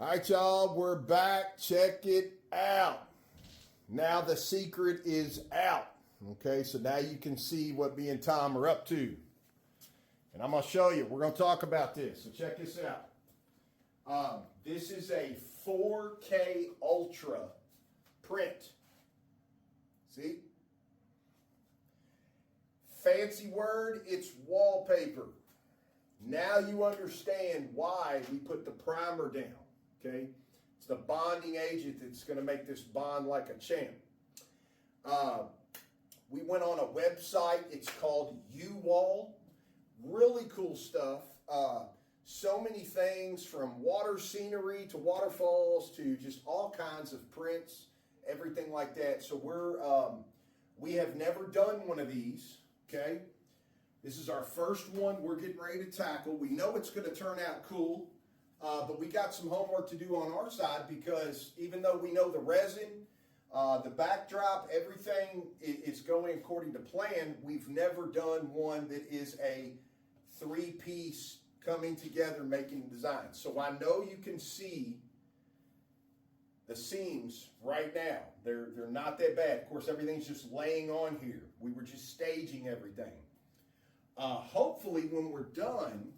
All right, y'all, we're back. Check it out. Now the secret is out. Okay, so now you can see what me and Tom are up to. And I'm going to show you. We're going to talk about this. So check this out. This is a 4K Ultra print. See? Fancy word, it's wallpaper. Now you understand why we put the primer down. Okay? It's the bonding agent that's going to make this bond like a champ. We went on a website. It's called U-Wall. Really cool stuff. So many things from water scenery to waterfalls to just all kinds of prints, everything like that. So we have never done one of these. Okay? This is our first one we're getting ready to tackle. We know it's going to turn out cool. But we got some homework to do on our side because even though we know the resin, the backdrop, everything is going according to plan, we've never done one that is a three-piece coming together making design. So I know you can see the seams right now. They're not that bad. Of course, everything's just laying on here. We were just staging everything. Hopefully, when we're done,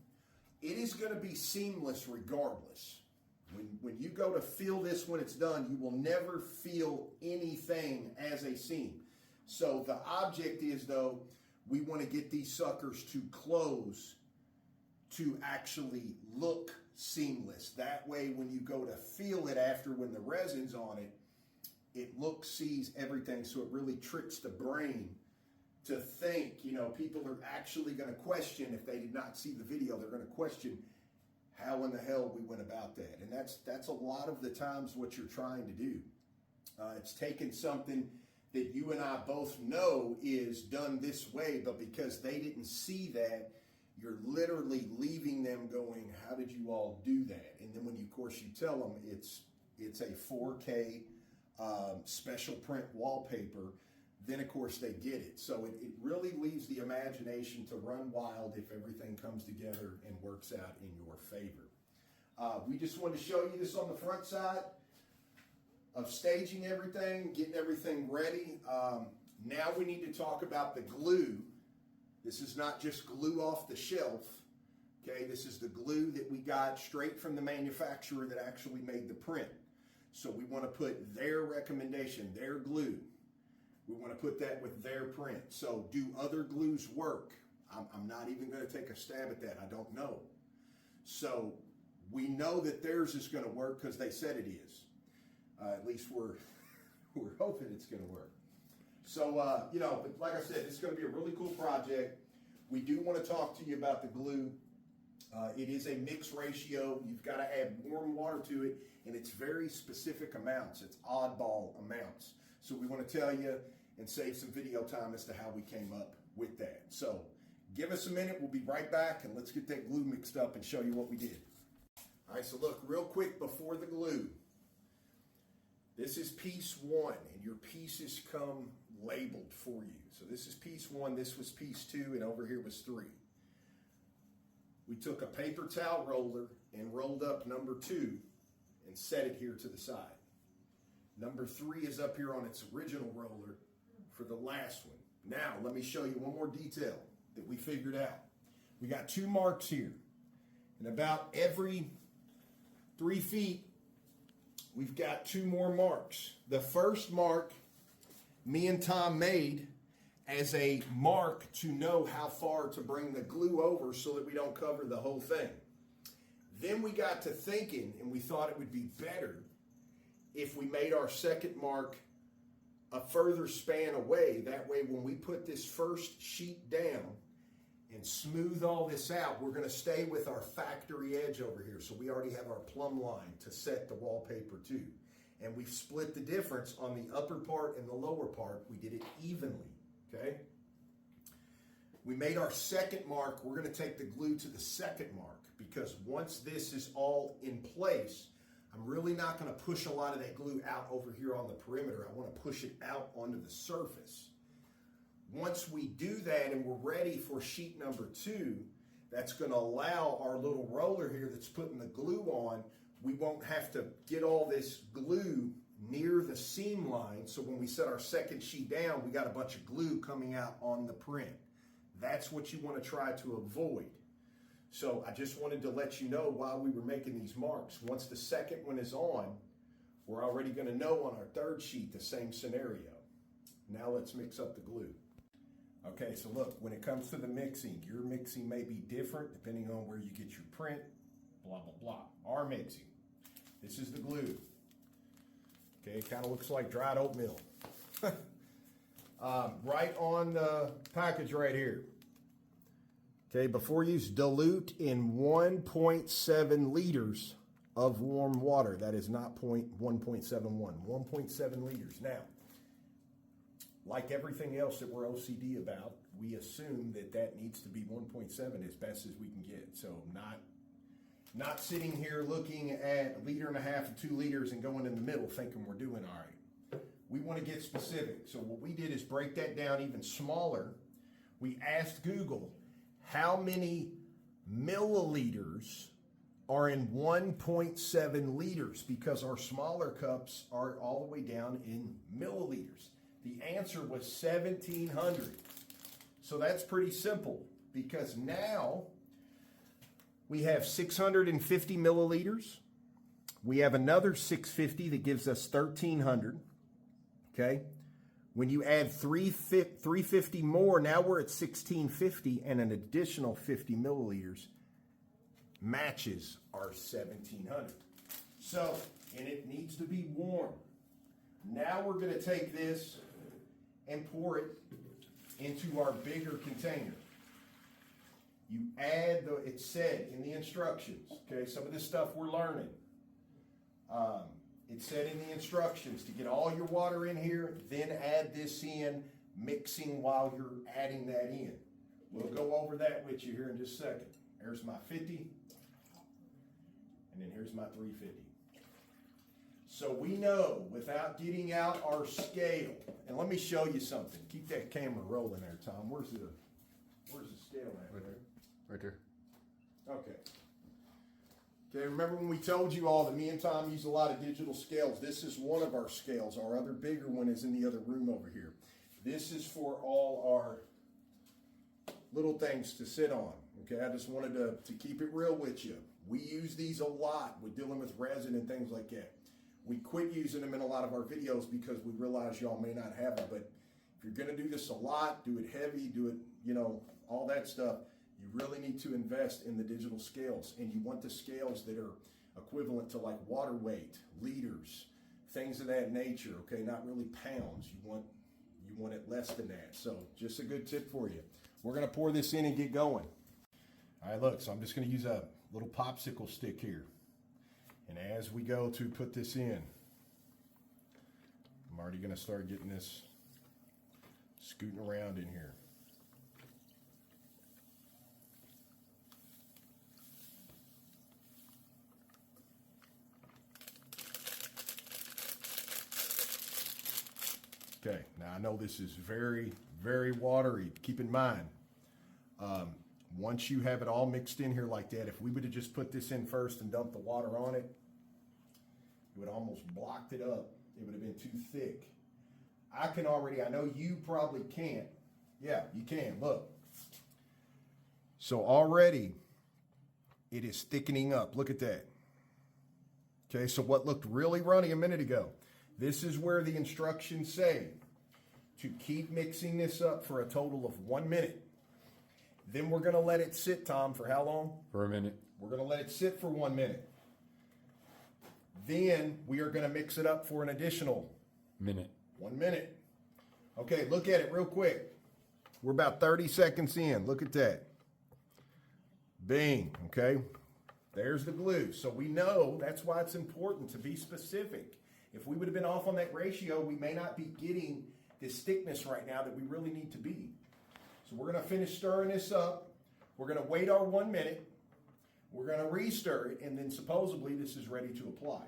it is going to be seamless regardless. When you go to feel this when it's done, you will never feel anything as a seam. So the object is, though, we want to get these suckers to close to actually look seamless. That way, when you go to feel it after when the resin's on it, it looks, sees everything. So it really tricks the brain to think, people are actually going to question, if they did not see the video, they're going to question how in the hell we went about that. And that's a lot of the times what you're trying to do. It's taken something that you and I both know is done this way, but because they didn't see that, you're literally leaving them going, how did you all do that? And then when you, of course, you tell them it's a 4K special print wallpaper, then of course they get it. So it really leaves the imagination to run wild if everything comes together and works out in your favor. We just wanted to show you this on the front side of staging everything, getting everything ready. Now we need to talk about the glue. This is not just glue off the shelf. Okay, this is the glue that we got straight from the manufacturer that actually made the print. So we want to put their recommendation, their glue. We want to put that with their print. So do other glues work? I'm not even going to take a stab at that. I don't know. So we know that theirs is going to work because they said it is. At least we're hoping it's going to work. So, but like I said, it's going to be a really cool project. We do want to talk to you about the glue. It is a mixed ratio. You've got to add warm water to it, and it's very specific amounts. It's oddball amounts. So we want to tell you and save some video time as to how we came up with that. So give us a minute. We'll be right back, and let's get that glue mixed up and show you what we did. All right, so look, real quick before the glue. This is piece one, and your pieces come labeled for you. So this is piece one, this was piece two, and over here was three. We took a paper towel roller and rolled up number two and set it here to the side. Number three is up here on its original roller for the last one. Now, let me show you one more detail that we figured out. We got two marks here. And about every 3 feet, we've got two more marks. The first mark, me and Tom made as a mark to know how far to bring the glue over so that we don't cover the whole thing. Then we got to thinking, and we thought it would be better if we made our second mark a further span away. That way, when we put this first sheet down and smooth all this out, we're going to stay with our factory edge over here. So we already have our plumb line to set the wallpaper to. And we've split the difference on the upper part and the lower part. We did it evenly, okay? We made our second mark. We're going to take the glue to the second mark because once this is all in place, I'm really not going to push a lot of that glue out over here on the perimeter. I want to push it out onto the surface. Once we do that and we're ready for sheet number two, that's going to allow our little roller here that's putting the glue on, we won't have to get all this glue near the seam line, so when we set our second sheet down, we got a bunch of glue coming out on the print. That's what you want to try to avoid. So I just wanted to let you know while we were making these marks. Once the second one is on, we're already going to know on our third sheet the same scenario. Now let's mix up the glue. Okay, so look, when it comes to the mixing, your mixing may be different depending on where you get your print, blah, blah, blah. Our mixing, this is the glue. Okay, it kind of looks like dried oatmeal. Right on the package right here. Okay, before use, dilute in 1.7 liters of warm water. That is not 1.71, 1.7 liters. Now, like everything else that we're OCD about, we assume that that needs to be 1.7 as best as we can get. So not sitting here looking at 1.5 liters and 2 liters and going in the middle thinking we're doing all right. We want to get specific. So what we did is break that down even smaller. We asked Google, how many milliliters are in 1.7 liters? Because our smaller cups are all the way down in milliliters. The answer was 1,700. So that's pretty simple, because now we have 650 milliliters. We have another 650 that gives us 1,300. Okay. When you add 350 more, now we're at 1,650, and an additional 50 milliliters matches our 1,700. So, and it needs to be warm. Now we're going to take this and pour it into our bigger container. You add it said in the instructions, okay, some of this stuff we're learning. It said in the instructions to get all your water in here, then add this in, mixing while you're adding that in. We'll go over that with you here in just a second. There's my 50, and then here's my 350. So we know without getting out our scale, and let me show you something. Keep that camera rolling there, Tom. Where's the scale at? Right there. Right there. Okay. Okay, remember when we told you all that me and Tom use a lot of digital scales? This is one of our scales. Our other bigger one is in the other room over here. This is for all our little things to sit on. Okay, I just wanted to keep it real with you. We use these a lot with dealing with resin and things like that. We quit using them in a lot of our videos because we realize y'all may not have them, but if you're going to do this a lot, do it heavy, do it, you know, all that stuff, you really need to invest in the digital scales, and you want the scales that are equivalent to like water weight, liters, things of that nature, okay, not really pounds. You want it less than that. So just a good tip for you. We're going to pour this in and get going. All right, look, so I'm just going to use a little popsicle stick here. And as we go to put this in, I'm already going to start getting this scooting around in here. Okay, now I know this is very, very watery. Keep in mind, once you have it all mixed in here like that, if we would have just put this in first and dumped the water on it, it would have almost blocked it up. It would have been too thick. I know you probably can't. Yeah, you can, look. So already it is thickening up. Look at that. Okay, so what looked really runny a minute ago, this is where the instructions say to keep mixing this up for a total of 1 minute. Then we're going to let it sit, Tom, for how long? For a minute. We're going to let it sit for 1 minute. Then we are going to mix it up for an additional minute. 1 minute. Okay, look at it real quick. We're about 30 seconds in. Look at that. Bing, okay? There's the glue. So we know that's why it's important to be specific. If we would have been off on that ratio, we may not be getting this thickness right now that we really need to be. So we're going to finish stirring this up. We're going to wait our 1 minute. We're going to re-stir it, and then supposedly this is ready to apply.